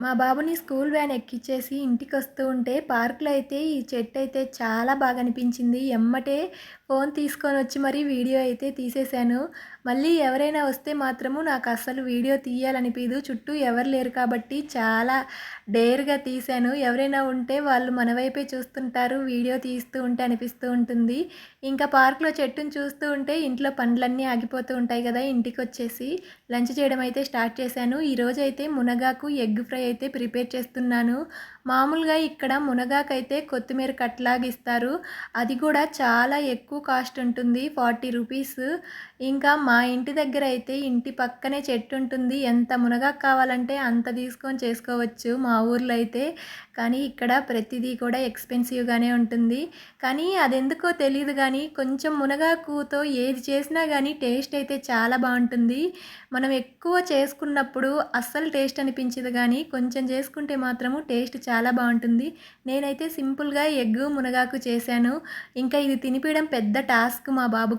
మా బాబుని school van ఎక్కిచ్చేసి ఇంటికొస్తూ ఉంటే పార్క్‌లో అయితే ఈ చెట్టయితే చాలా బాగా అనిపించింది. ఎమ్మటే ఫోను తీసుకొనొచ్చి మరీ వీడియో అయితే తీసేశాను. మళ్ళీ ఎవరైనా వస్తే మాత్రము నాకస్సలు వీడియో తీయాలనిపియదు. చుట్టూ ఎవరు లేరు కాబట్టి చాలా డేర్‌గా తీశాను. ఎవరైనా ఉంటే వాళ్ళు మన వైపే చూస్తుంటారు. వీడియో తీస్తూ ఉంటే అనిపిస్తూ ఉంటుంది. ఇంకా పార్క్‌లో చెట్టుని చూస్తూ ఉంటే ఇంట్లో పనులన్నీ ఆగిపోతూ ఉంటాయి గదా! ఇంటికొచ్చేసి లంచ్ చేయడం అయితే స్టార్ట్ చేశాను. ఈరోజైతే మునగాకు ఎగ్ ఫ్రై అయితే ప్రిపేర్ చేస్తున్నాను. మామూలుగా ఇక్కడ మునగాకైతే కొత్తిమీర కట్‌లాగా ఇస్తారు. అది కూడా చాలా ఎక్కువ కాస్ట్ ఉంటుంది. 40 రూపీస్. ఇంకా మా ఇంటి దగ్గర అయితే ఇంటి పక్కనే చెట్టు ఉంటుంది. ఎంత మునగాకు కావాలంటే అంత తీసుకొని చేసుకోవచ్చు మా ఊర్లో అయితే. కానీ ఇక్కడ ప్రతిదీ కూడా ఎక్స్‌పెన్సివ్‌గానే ఉంటుంది. కానీ అదెందుకో తెలీదు గానీ కొంచెం మునగాకుతో ఏది చేసినా గానీ టేస్ట్ అయితే చాలా బావుంటుంది. మనం ఎక్కువ చేసుకున్నప్పుడు అస్సలు టేస్ట్ అనిపించదు గానీ, కొంచెం చేసుకుంటే మాత్రము టేస్ట్ చాలా బావుంటుంది. నేనైతే సింపుల్‌గా ఎగ్గు, మునగాకు చేశాను. ఇంకా ఇది తినిపియడం పెద్ద టాస్క్ మా బాబుకి.